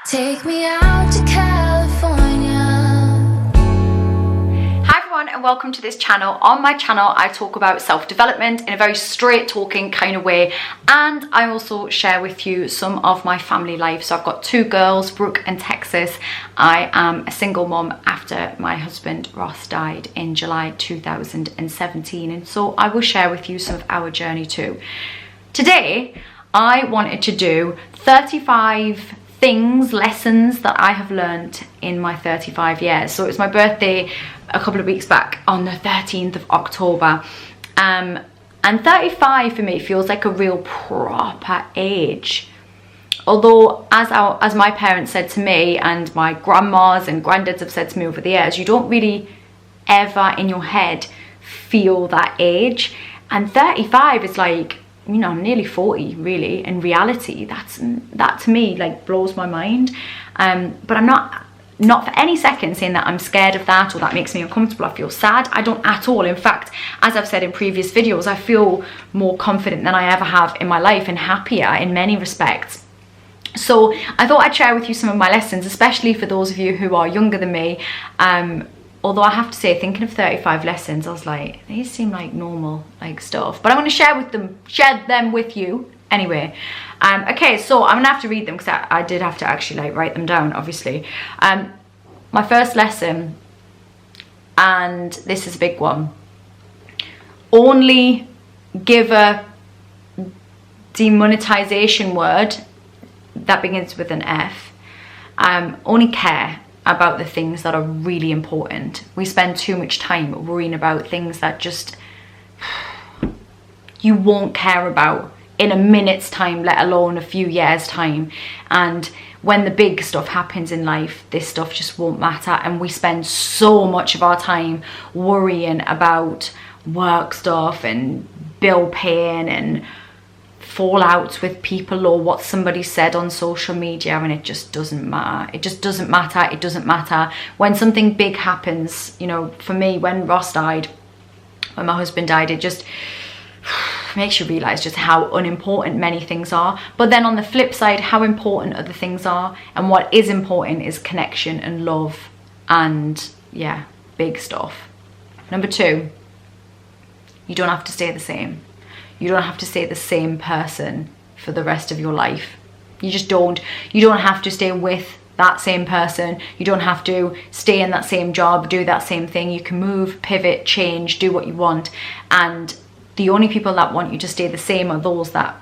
Take me out to California. Hi everyone and welcome to this channel. On my channel I talk about self-development in a very straight talking kind of way, and I also share with you some of my family life. So I've got two girls, Brooke and Texas. I am a single mom after my husband Ross died in July 2017, and so I will share with you some of our journey too. Today I wanted to do 35 lessons that I have learned in my 35 years. So it was my birthday a couple of weeks back on the 13th of October, and 35 for me feels like a real proper age. Although as my parents said to me, and my grandmas and granddads have said to me over the years, you don't really ever in your head feel that age, and 35 is like, you know, I'm nearly 40 really in reality. That to me like blows my mind, but I'm not for any second saying that I'm scared of that or that makes me uncomfortable. I feel sad. I don't at all. In fact, as I've said in previous videos, I feel more confident than I ever have in my life and happier in many respects. So I thought I'd share with you some of my lessons, especially for those of you who are younger than me. Although I have to say, thinking of 35 lessons, I was like, these seem like normal like stuff, but I want to share them with you anyway. Okay, so I'm gonna have to read them because I did have to actually like write them down, obviously. My first lesson, and this is a big one: only give a demonetization word that begins with an F. Only care about the things that are really important. We spend too much time worrying about things that just you won't care about in a minute's time, let alone a few years' time. And when the big stuff happens in life, this stuff just won't matter. And we spend so much of our time worrying about work stuff and bill paying and fallouts with people or what somebody said on social media, and it just doesn't matter. It just doesn't matter. It doesn't matter. When something big happens, you know, for me, when Ross died, when my husband died, it just makes you realize just how unimportant many things are. But then on the flip side, how important other things are, and what is important is connection and love and, yeah, big stuff. Number two, you don't have to stay the same. You don't have to stay the same person for the rest of your life. You just don't. You don't have to stay with that same person. You don't have to stay in that same job, do that same thing. You can move, pivot, change, do what you want. And the only people that want you to stay the same are those that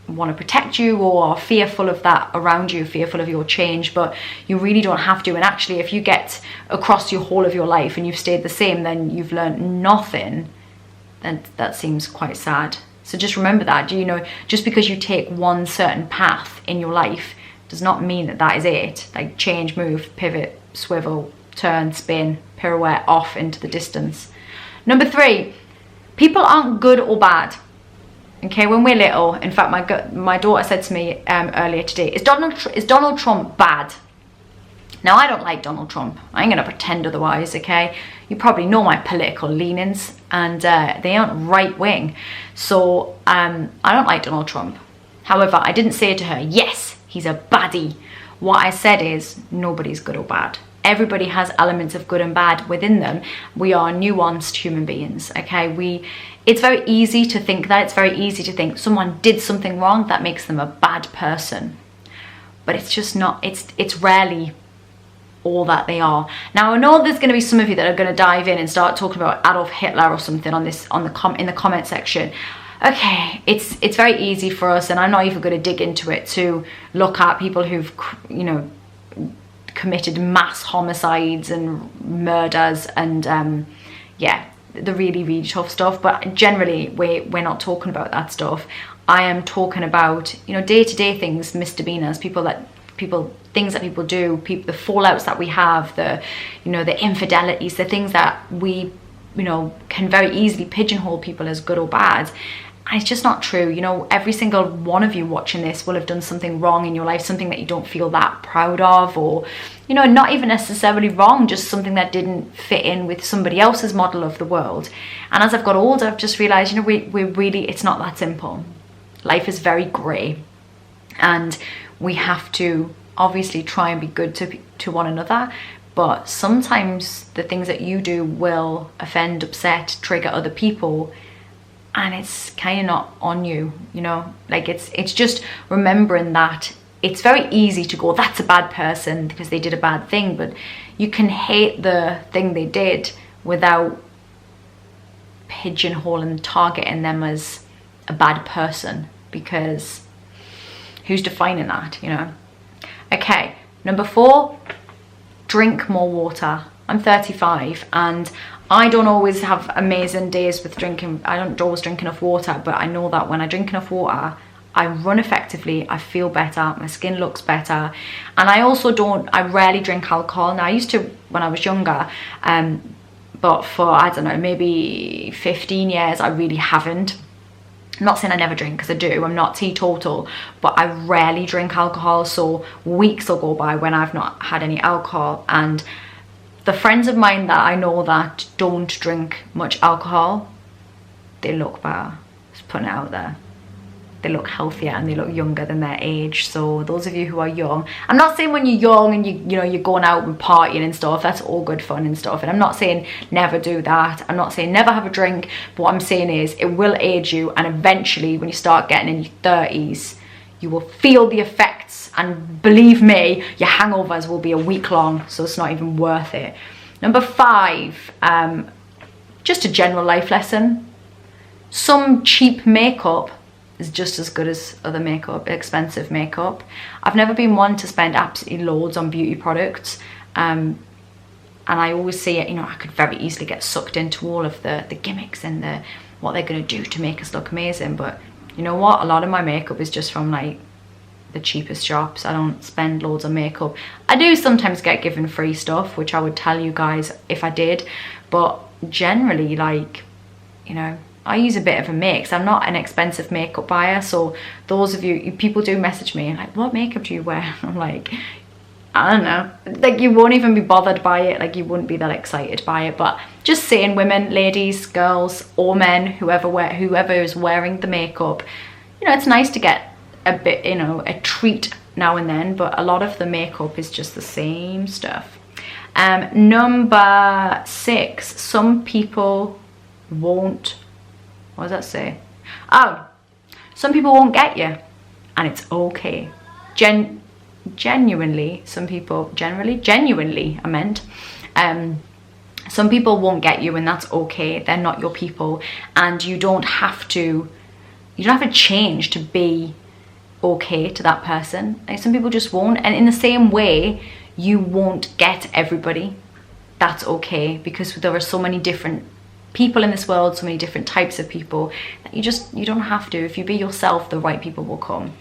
want to protect you or are fearful of that around you, fearful of your change. But you really don't have to. And actually, if you get across your whole of your life and you've stayed the same, then you've learned nothing. Then that seems quite sad. So just remember that, you know, just because you take one certain path in your life does not mean that that is it. Like change, move, pivot, swivel, turn, spin, pirouette off into the distance. Number three, people aren't good or bad. Okay, when we're little, in fact, my daughter said to me earlier today, is Donald Trump bad? Now, I don't like Donald Trump. I ain't gonna pretend otherwise, okay? You probably know my political leanings, and they aren't right wing. So I don't like Donald Trump. However, I didn't say to her, yes, he's a baddie. What I said is, nobody's good or bad. Everybody has elements of good and bad within them. We are nuanced human beings, okay? It's very easy to think that. It's very easy to think someone did something wrong that makes them a bad person. But it's just not, it's rarely all that they are. Now, I know there's going to be some of you that are going to dive in and start talking about Adolf Hitler or something in the comment section. Okay, it's very easy for us, and I'm not even going to dig into it, to look at people who've, you know, committed mass homicides and murders and yeah, the really, really tough stuff. But generally, we're not talking about that stuff. I am talking about, you know, day-to-day things, misdemeanors, things that people do, the fallouts that we have, the infidelities, the things that we, you know, can very easily pigeonhole people as good or bad. And it's just not true. You know, every single one of you watching this will have done something wrong in your life, something that you don't feel that proud of, or, you know, not even necessarily wrong, just something that didn't fit in with somebody else's model of the world. And as I've got older, I've just realized, you know, we're really, it's not that simple. Life is very grey, and we have to obviously try and be good to one another, but sometimes the things that you do will offend, upset, trigger other people, and it's kind of not on you, you know? Like, it's just remembering that it's very easy to go, that's a bad person because they did a bad thing, but you can hate the thing they did without pigeonholing, targeting them as a bad person, because who's defining that, you know? Okay, number 4, drink more water. I'm 35 and I don't always have amazing days with drinking. I don't always drink enough water, but I know that when I drink enough water, I run effectively, I feel better, my skin looks better. And I rarely drink alcohol. Now I used to when I was younger, but for, I don't know, maybe 15 years, I really haven't. I'm not saying I never drink, because I do, I'm not teetotal, but I rarely drink alcohol, so weeks will go by when I've not had any alcohol. And the friends of mine that I know that don't drink much alcohol, they look better, just putting it out there. They look healthier and they look younger than their age. So those of you who are young, I'm not saying when you're young and you know you're going out and partying and stuff, that's all good fun and stuff, and I'm not saying never do that, I'm not saying never have a drink, but what I'm saying is it will age you, and eventually when you start getting in your 30s you will feel the effects, and believe me, your hangovers will be a week long, so it's not even worth it. Number 5, just a general life lesson. Some cheap makeup is just as good as other makeup, expensive makeup. I've never been one to spend absolutely loads on beauty products, and I always see it, you know, I could very easily get sucked into all of the gimmicks and what they're going to do to make us look amazing. But you know what, a lot of my makeup is just from like the cheapest shops. I don't spend loads on makeup. I do sometimes get given free stuff, which I would tell you guys if I did, but generally, like, you know, I use a bit of a mix. I'm not an expensive makeup buyer, so those of you, people do message me like, what makeup do you wear? I'm like, I don't know, like you won't even be bothered by it, like you wouldn't be that excited by it. But just saying, women, ladies, girls, or men, whoever is wearing the makeup, you know, it's nice to get a bit, you know, a treat now and then, but a lot of the makeup is just the same stuff. Number 6, some people won't, what does that say? Oh, some people won't get you, and it's okay. Genuinely, some people, genuinely, I meant. Some people won't get you, and that's okay. They're not your people, and you don't have to change to be okay to that person. Like, some people just won't, and in the same way, you won't get everybody. That's okay, because there are so many different people in this world, so many different types of people, that you don't have to. If you be yourself, the right people will come.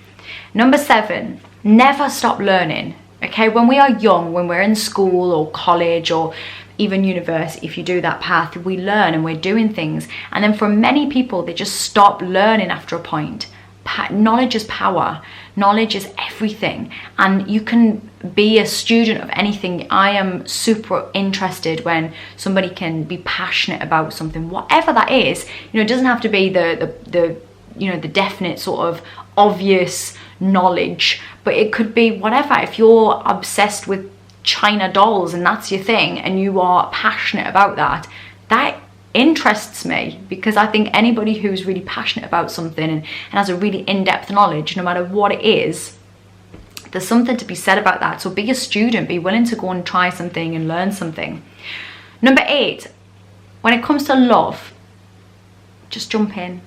Number 7, never stop learning. Okay, when we are young, when we're in school or college or even university, if you do that path, we learn and we're doing things, and then for many people, they just stop learning after a point. Knowledge is power. Knowledge is everything, and you can be a student of anything. I am super interested when somebody can be passionate about something, whatever that is. You know, it doesn't have to be the you know, the definite sort of obvious knowledge, but it could be whatever. If you're obsessed with China dolls and that's your thing, and you are passionate about that, that interests me, because I think anybody who's really passionate about something and has a really in-depth knowledge, no matter what it is, there's something to be said about that. So be a student, be willing to go and try something and learn something. Number 8, when it comes to love, just jump in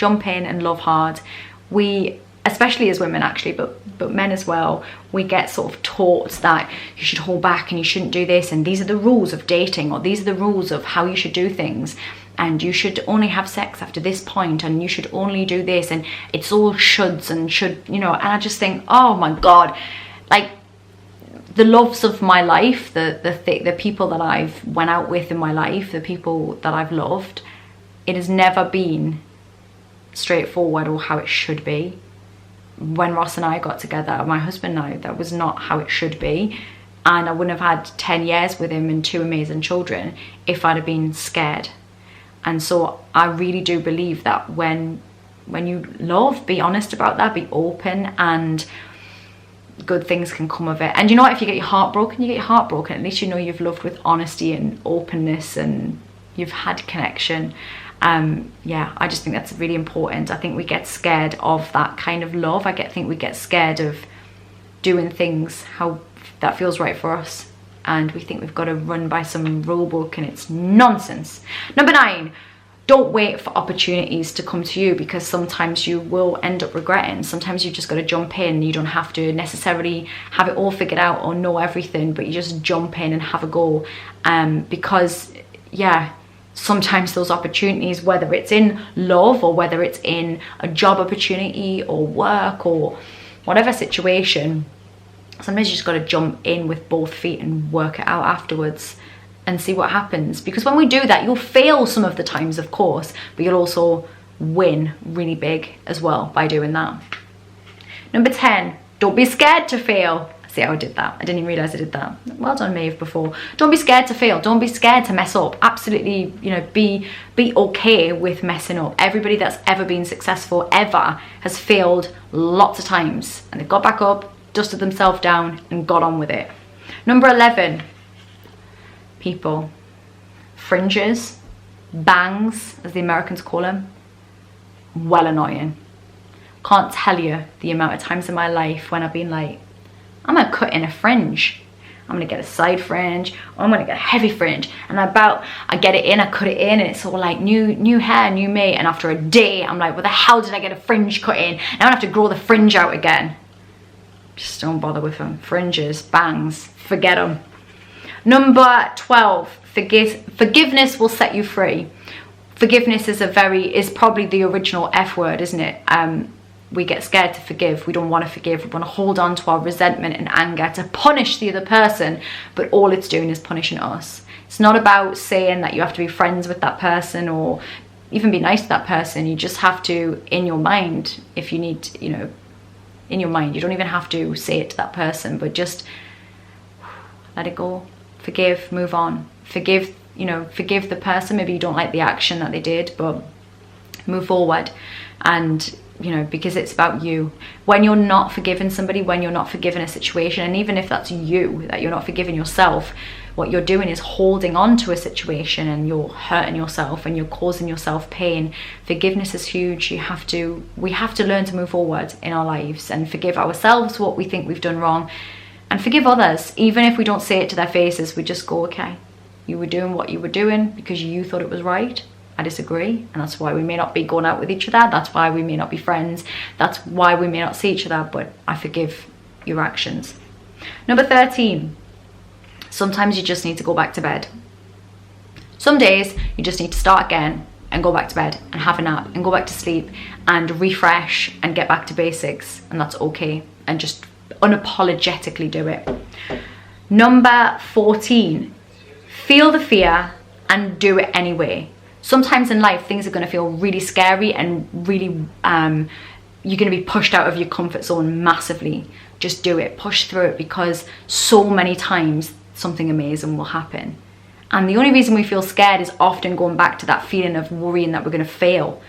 and love hard. We, especially as women actually, but men as well, we get sort of taught that you should hold back and you shouldn't do this, and these are the rules of dating, or these are the rules of how you should do things, and you should only have sex after this point, and you should only do this, and it's all shoulds and should, you know. And I just think, oh my god, like the loves of my life, the people that I've went out with in my life, the people that I've loved, it has never been straightforward or how it should be. When Ross and I got together, my husband and I, that was not how it should be, and I wouldn't have had 10 years with him and 2 amazing children if I'd have been scared. And so I really do believe that when you love, be honest about that, be open, and good things can come of it. And you know what, if you get your heart broken, you get your heart broken. At least you know you've loved with honesty and openness and you've had connection. Yeah, I just think that's really important. I think we get scared of that kind of love. I think we get scared of doing things how that feels right for us, and we think we've got to run by some rule book, and it's nonsense. Number 9, don't wait for opportunities to come to you, because sometimes you will end up regretting. Sometimes you've just got to jump in. You don't have to necessarily have it all figured out or know everything, but you just jump in and have a go. Because, yeah, sometimes those opportunities, whether it's in love or whether it's in a job opportunity or work or whatever situation, sometimes you just got to jump in with both feet and work it out afterwards and see what happens. Because when we do that, you'll fail some of the times, of course, but you'll also win really big as well by doing that. Number 10, don't be scared to fail. See how I did that? I didn't even realize I did that. Well done, Maeve, before. Don't be scared to fail. Don't be scared to mess up. Absolutely, you know, be okay with messing up. Everybody that's ever been successful ever has failed lots of times, and they've got back up, dusted themselves down, and got on with it. Number 11, people, fringes, bangs, as the Americans call them, well annoying. Can't tell you the amount of times in my life when I've been like, I'm gonna cut in a fringe. I'm gonna get a side fringe, or I'm gonna get a heavy fringe. And I get it in, I cut it in, and it's all like new hair, new me. And after a day, I'm like, what the hell did I get a fringe cut in? Now I'm gonna have to grow the fringe out again. Just don't bother with them. Fringes, bangs, forget them. Number 12, forgiveness will set you free. Forgiveness is probably the original F word, isn't it? We get scared to forgive. We don't want to forgive. We want to hold on to our resentment and anger to punish the other person, but all it's doing is punishing us. It's not about saying that you have to be friends with that person or even be nice to that person. You just have to, in your mind, if you need, you know, in your mind, you don't even have to say it to that person, but just let it go. Forgive, move on. Forgive, you know, forgive the person. Maybe you don't like the action that they did, but move forward. And you know, because it's about you. When you're not forgiving somebody, when you're not forgiving a situation, and even if that's you, that you're not forgiving yourself, what you're doing is holding on to a situation and you're hurting yourself and you're causing yourself pain. Forgiveness is huge. We have to learn to move forward in our lives and forgive ourselves what we think we've done wrong, and forgive others. Even if we don't say it to their faces, we just go, okay, you were doing what you were doing because you thought it was right. I disagree, and that's why we may not be going out with each other. That's why we may not be friends. That's why we may not see each other, but I forgive your actions. Number 13, sometimes you just need to go back to bed. Some days you just need to start again and go back to bed and have a nap and go back to sleep and refresh and get back to basics, and that's okay, and just unapologetically do it. Number 14, feel the fear and do it anyway. Sometimes in life, things are going to feel really scary and really, you're going to be pushed out of your comfort zone massively. Just do it, push through it, because so many times something amazing will happen. And the only reason we feel scared is often going back to that feeling of worrying that we're going to fail.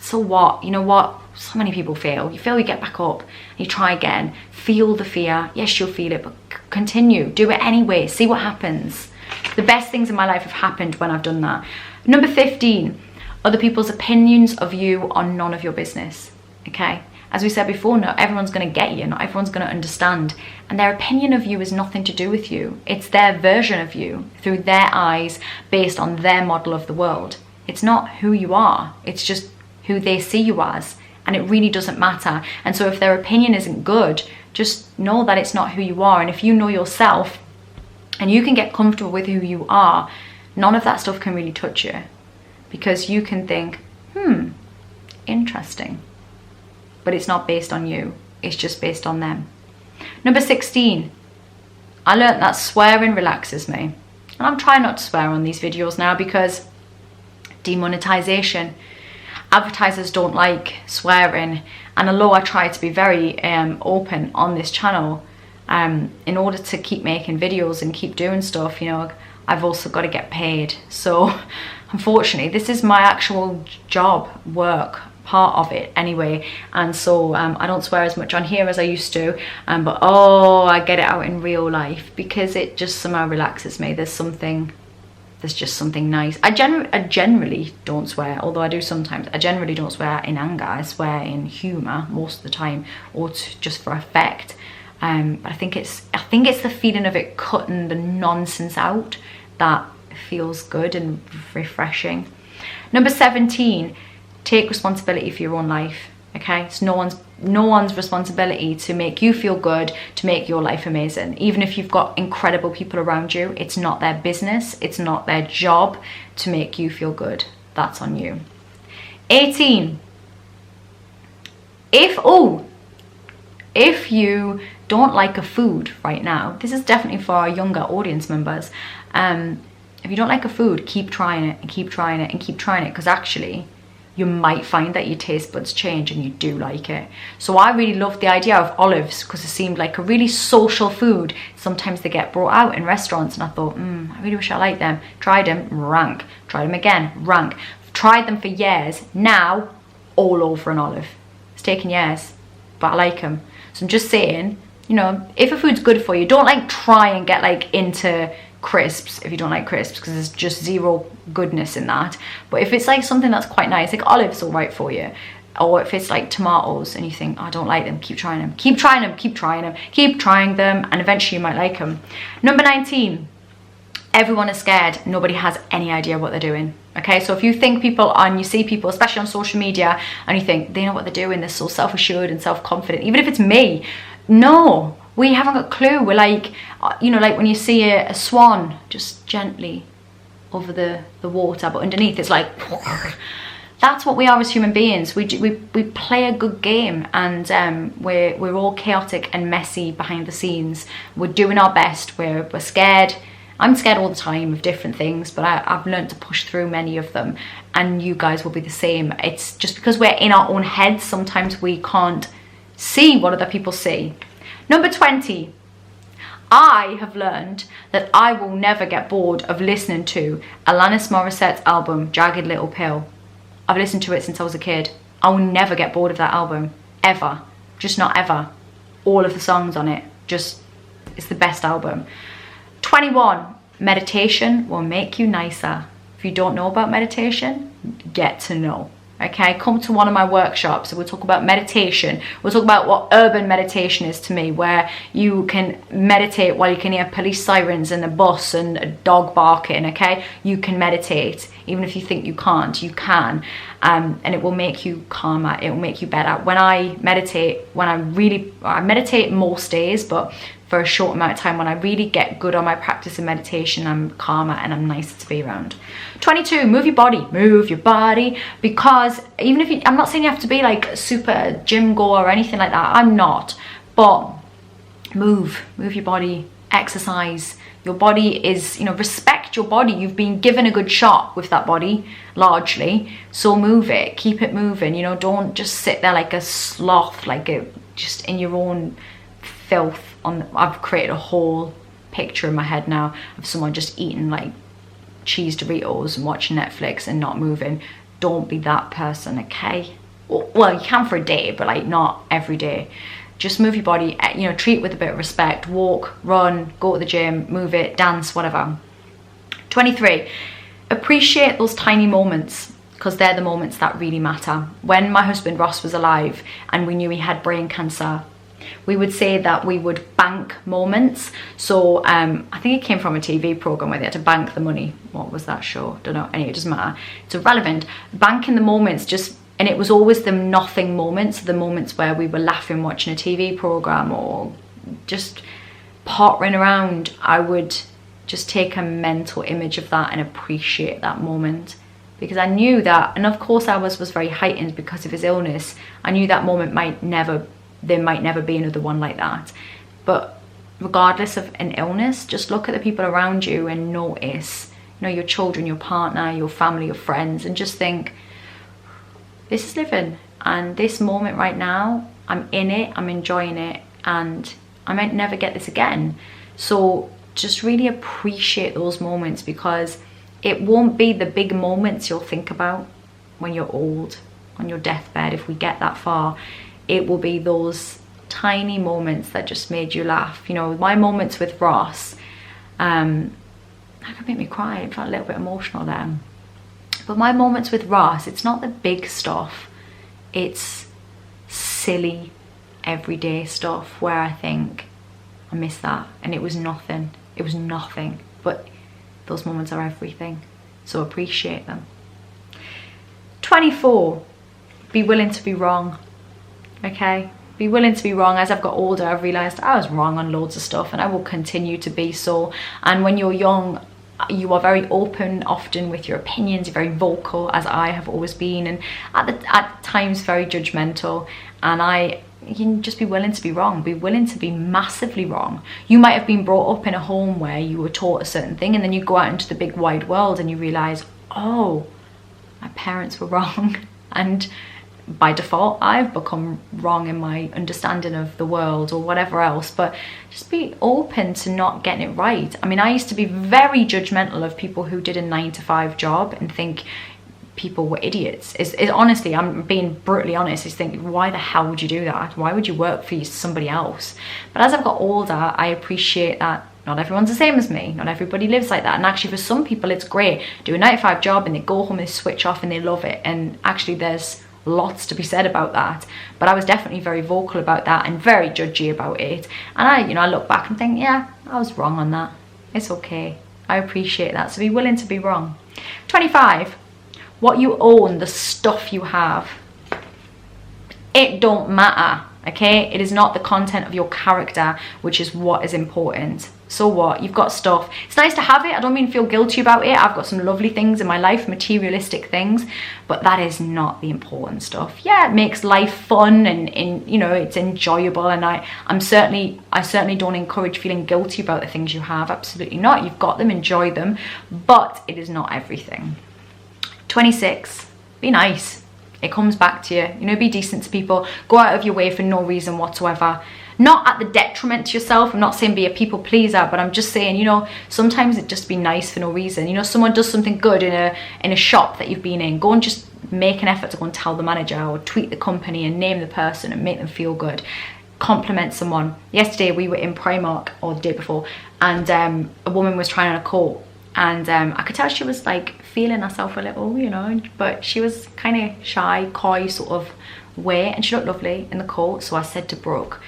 So what? You know what? So many people fail. You fail, you get back up, you try again. Feel the fear. Yes, you'll feel it, but continue. Do it anyway. See what happens. The best things in my life have happened when I've done that. Number 15, other people's opinions of you are none of your business, okay? As we said before, not everyone's going to get you, not everyone's going to understand, and their opinion of you is nothing to do with you. It's their version of you through their eyes, based on their model of the world. It's not who you are, it's just who they see you as, and it really doesn't matter. And so if their opinion isn't good, just know that it's not who you are. And if you know yourself and you can get comfortable with who you are, none of that stuff can really touch you, because you can think, interesting. But it's not based on you, it's just based on them. Number 16, I learned that swearing relaxes me. And I'm trying not to swear on these videos now because demonetization. Advertisers don't like swearing. And although I try to be very open on this channel, in order to keep making videos and keep doing stuff, you know, I've also got to get paid. So unfortunately, this is my actual job, work, part of it anyway. And so I don't swear as much on here as I used to, but oh, I get it out in real life because it just somehow relaxes me. There's just something nice. I generally don't swear, although I do sometimes. I generally don't swear in anger. I swear in humour most of the time, or just for effect. But I think it's the feeling of it cutting the nonsense out that feels good and refreshing. Number 17, take responsibility for your own life. Okay, it's no one's responsibility to make you feel good, to make your life amazing. Even if you've got incredible people around you, it's not their business, it's not their job to make you feel good. That's on you. 18, if you don't like a food right now, this is definitely for our younger audience members. If you don't like a food, keep trying it and keep trying it and keep trying it, because actually you might find that your taste buds change and you do like it. So I really loved the idea of olives because it seemed like a really social food. Sometimes they get brought out in restaurants and I thought, I really wish I liked them. Tried them, rank. Tried them again, rank. Tried them for years. Now, all over an olive. It's taken years, but I like them. So I'm just saying, you know, if a food's good for you, don't like try and get like into crisps if you don't like crisps, because there's just zero goodness in that. But if it's like something that's quite nice, like olives all right for you, or if it's like tomatoes and you think, oh, I don't like them, keep trying them, keep trying them, keep trying them, keep trying them, and eventually you might like them. Number 19, everyone is scared. Nobody has any idea what they're doing. Okay, so if you think people you see people, especially on social media, and you think they know what they're doing, they're so self-assured and self-confident, even if it's me, no, we haven't got a clue. We're like, you know, like when you see a swan just gently over the water, but underneath it's like, that's what we are as human beings. We play a good game, and we're all chaotic and messy behind the scenes. We're doing our best. We're scared. I'm scared all the time of different things, but I've learned to push through many of them, and you guys will be the same. It's just because we're in our own heads, sometimes we can't see what other people see. Number 20, I have learned that I will never get bored of listening to Alanis Morissette's album, Jagged Little Pill. I've listened to it since I was a kid. I will never get bored of that album, ever. Just not ever. All of the songs on it, it's the best album. 21, meditation will make you nicer. If you don't know about meditation, get to know. Okay, come to one of my workshops. We'll talk about meditation. We'll talk about what urban meditation is to me, where you can meditate while you can hear police sirens in the bus and a dog barking. Okay, you can meditate even if you think you can't. You can, and it will make you calmer. It will make you better. When I meditate, I meditate most days, but for a short amount of time, when I really get good on my practice of meditation, I'm calmer and I'm nicer to be around. 22, move your body, because even if I'm not saying you have to be like super gym goer or anything like that, I'm not, but move your body, exercise. Your body is, you know, respect your body. You've been given a good shot with that body, largely, so move it, keep it moving, you know, don't just sit there like a sloth, just in your own filth. I've created a whole picture in my head now of someone just eating like cheese Doritos and watching Netflix and not moving. Don't be that person, okay? Well, you can for a day, but like not every day. Just move your body, you know, treat it with a bit of respect. Walk, run, go to the gym, move it, dance, whatever. 23, appreciate those tiny moments, because they're the moments that really matter. When my husband Ross was alive and we knew he had brain cancer, we would say that we would bank moments. So I think it came from a TV program where they had to bank the money. What was that show? Don't know. Anyway, it doesn't matter. It's irrelevant. Banking the moments, and it was always the nothing moments, the moments where we were laughing watching a TV program or just pottering around. I would just take a mental image of that and appreciate that moment, because I knew that, and of course ours was very heightened because of his illness. I knew that moment there might never be another one like that. But regardless of an illness, just look at the people around you and notice, you know, your children, your partner, your family, your friends, and just think, this is living, and this moment right now, I'm in it, I'm enjoying it, and I might never get this again. So just really appreciate those moments, because it won't be the big moments you'll think about when you're old. on your deathbed, if we get that far, it will be those tiny moments that just made you laugh. You know, my moments with Ross, that could make me cry. I felt a little bit emotional there. But my moments with Ross, it's not the big stuff, it's silly, everyday stuff where I think, I miss that, and it was nothing. It was nothing, but those moments are everything. So appreciate them. 24, be willing to be wrong. Okay? Be willing to be wrong. As I've got older, I've realised I was wrong on loads of stuff, and I will continue to be so. And when you're young, you are very open often with your opinions. You're very vocal, as I have always been, and at times very judgmental. And you can just be willing to be wrong. Be willing to be massively wrong. You might have been brought up in a home where you were taught a certain thing, and then you go out into the big wide world and you realise, oh, my parents were wrong. And by default, I've become wrong in my understanding of the world or whatever else. But just be open to not getting it right. I mean, I used to be very judgmental of people who did a 9-to-5 job and think people were idiots. Is honestly, I'm being brutally honest, is think, why the hell would you do that? Why would you work for somebody else? But as I've got older, I appreciate that not everyone's the same as me. Not everybody lives like that. And actually for some people it's great. Do a 9-to-5 job and they go home and they switch off and they love it. And actually there's lots to be said about that. But I was definitely very vocal about that and very judgy about it. And I look back and think, yeah, I was wrong on that. It's okay. I appreciate that. So be willing to be wrong. 25. What you own, the stuff you have, it don't matter, okay? It is not the content of your character, which is what is important. So what? You've got stuff. It's nice to have it. I don't mean feel guilty about it. I've got some lovely things in my life, materialistic things, but that is not the important stuff. Yeah, it makes life fun and you know, it's enjoyable, and I certainly don't encourage feeling guilty about the things you have. Absolutely not. You've got them, enjoy them, but it is not everything. 26, be nice. It comes back to you. You know, be decent to people. Go out of your way for no reason whatsoever. Not at the detriment to yourself. I'm not saying be a people pleaser, but I'm just saying, you know, sometimes it just be nice for no reason. You know, someone does something good in a shop that you've been in. Go and just make an effort to go and tell the manager or tweet the company and name the person and make them feel good. Compliment someone. Yesterday we were in Primark, or the day before, and a woman was trying on a coat. And I could tell she was like feeling herself a little, you know, but she was kind of shy, coy sort of way, and she looked lovely in the coat. So I said to Brooke,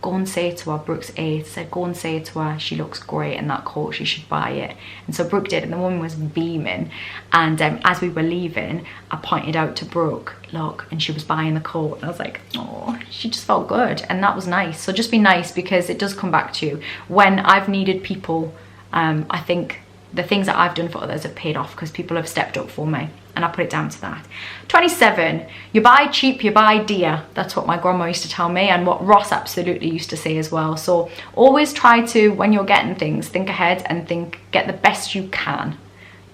go and say to her, Brooke's 8, said go and say to her she looks great in that coat, she should buy it. And so Brooke did, and the woman was beaming. And as we were leaving, I pointed out to Brooke, look, and she was buying the coat, and I was like, oh, she just felt good, and that was nice. So just be nice, because it does come back to you. When I've needed people, I think the things that I've done for others have paid off, because people have stepped up for me, and I put it down to that. 27, you buy cheap, you buy dear. That's what my grandma used to tell me, and what Ross absolutely used to say as well. So always try to, when you're getting things, think ahead and get the best you can.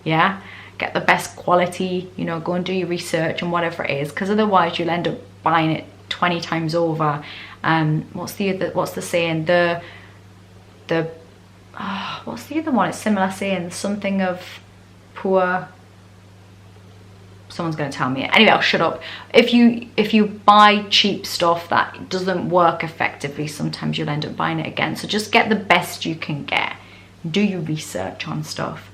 Yeah, get the best quality, you know, go and do your research and whatever it is, because otherwise you'll end up buying it 20 times over. What's the saying? What's the other one? It's similar saying, something of poor. Someone's going to tell me it. Anyway, I'll shut up. If you buy cheap stuff that doesn't work effectively, sometimes you'll end up buying it again. So just get the best you can get. Do your research on stuff.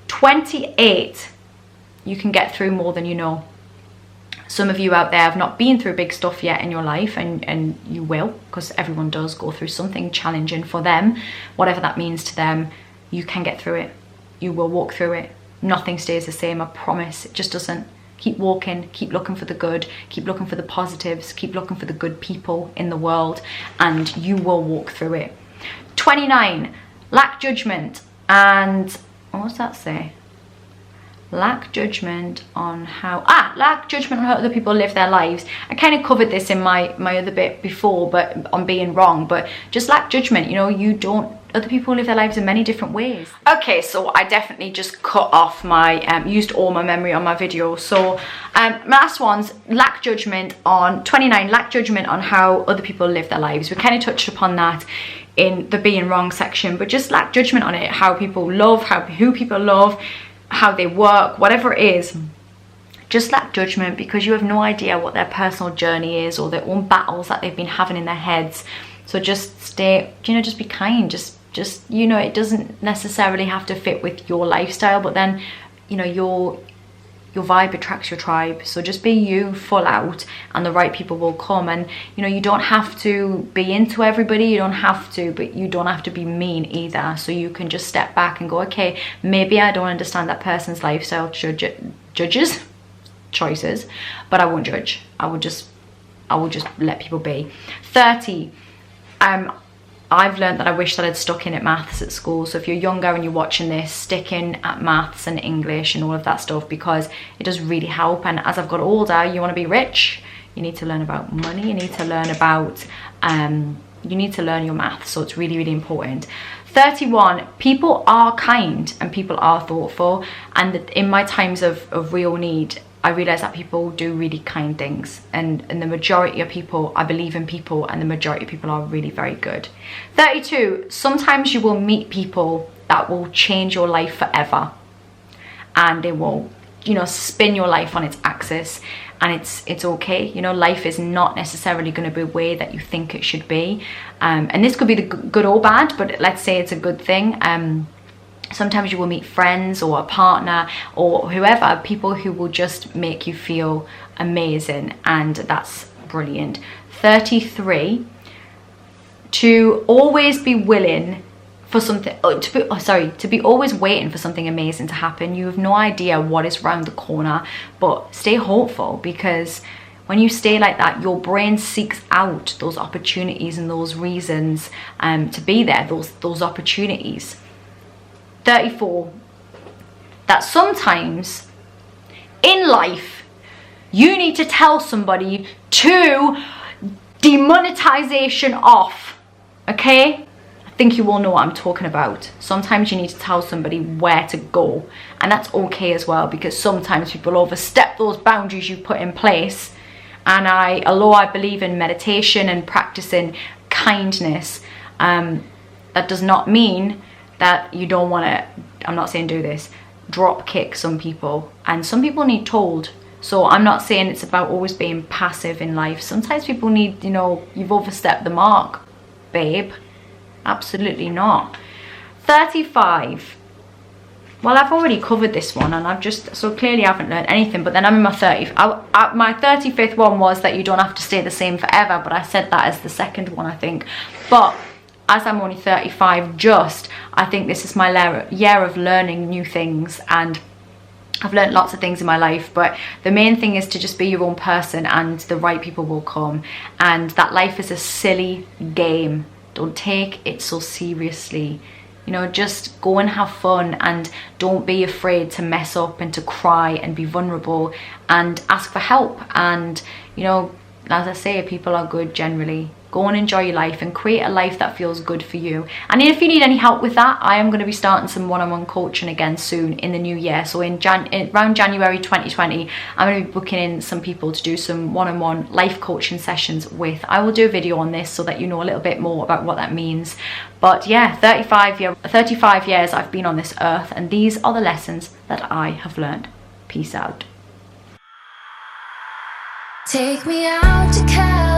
28, you can get through more than you know. Some of you out there have not been through big stuff yet in your life, and you will, because everyone does go through something challenging for them. Whatever that means to them, you can get through it. You will walk through it. Nothing stays the same, I promise. It just doesn't. Keep walking, keep looking for the good, keep looking for the positives, keep looking for the good people in the world, and you will walk through it. 29, lack judgment. And what does that say? Lack judgment on how other people live their lives. I kind of covered this in my other bit before, but on being wrong, but just lack judgment. You know, other people live their lives in many different ways. Okay, so I definitely just cut off used all my memory on my video. So my last one's lack judgment on 29, lack judgment on how other people live their lives. We kind of touched upon that in the being wrong section, but just lack judgment on it, how people love, who people love, how they work, whatever it is. just lack judgment, because you have no idea what their personal journey is or their own battles that they've been having in their heads. So just stay, just be kind. Just it doesn't necessarily have to fit with your lifestyle, but then your vibe attracts your tribe. So just be you full out, and the right people will come. And you don't have to be into everybody, you don't have to, but you don't have to be mean either. So you can just step back and go, okay, maybe I don't understand that person's lifestyle choices, but I won't judge. I will just let people be. 30, I've learned that I wish that I'd stuck in at maths at school. So if you're younger and you're watching this, stick in at maths and English and all of that stuff, because it does really help. And as I've got older, you want to be rich, you need to learn about money, you need to learn about you need to learn your maths. So it's really, really important. 31, people are kind and people are thoughtful. And in my times of real need, I realised that people do really kind things, and the majority of people, I believe in people, and the majority of people are really very good. 32, sometimes you will meet people that will change your life forever, and they will, spin your life on its axis, and it's okay. Life is not necessarily going to be the way that you think it should be, and this could be the good or bad, but let's say it's a good thing. Sometimes you will meet friends or a partner or whoever, people who will just make you feel amazing, and that's brilliant. 33, to always be willing for something, to be always waiting for something amazing to happen. You have no idea what is around the corner, but stay hopeful, because when you stay like that, your brain seeks out those opportunities and those reasons to be there, those opportunities. 34, that sometimes in life you need to tell somebody to demonetization off, okay? I think you all know what I'm talking about. Sometimes you need to tell somebody where to go, and that's okay as well, because sometimes people overstep those boundaries you put in place. And although I believe in meditation and practicing kindness, that does not mean that you don't want to, I'm not saying do this, drop kick some people, and some people need told. So I'm not saying it's about always being passive in life. Sometimes people need, you've overstepped the mark, babe. Absolutely not. 35, well, I've already covered this one, and so clearly I haven't learned anything, but then I'm in my 30th. My 35th one was that you don't have to stay the same forever, but I said that as the second one, I think. But as I'm only 35 I think this is my year of learning new things, and I've learned lots of things in my life, but the main thing is to just be your own person, and the right people will come. And that life is a silly game. Don't take it so seriously. Just go and have fun, and don't be afraid to mess up and to cry and be vulnerable and ask for help. And as I say, people are good generally. Go and enjoy your life and create a life that feels good for you. And if you need any help with that, I am going to be starting some one-on-one coaching again soon in the new year. So around January 2020, I'm going to be booking in some people to do some one-on-one life coaching sessions with. I will do a video on this so that you know a little bit more about what that means. But yeah, 35 years I've been on this earth, and these are the lessons that I have learned. Peace out. Take me out to California.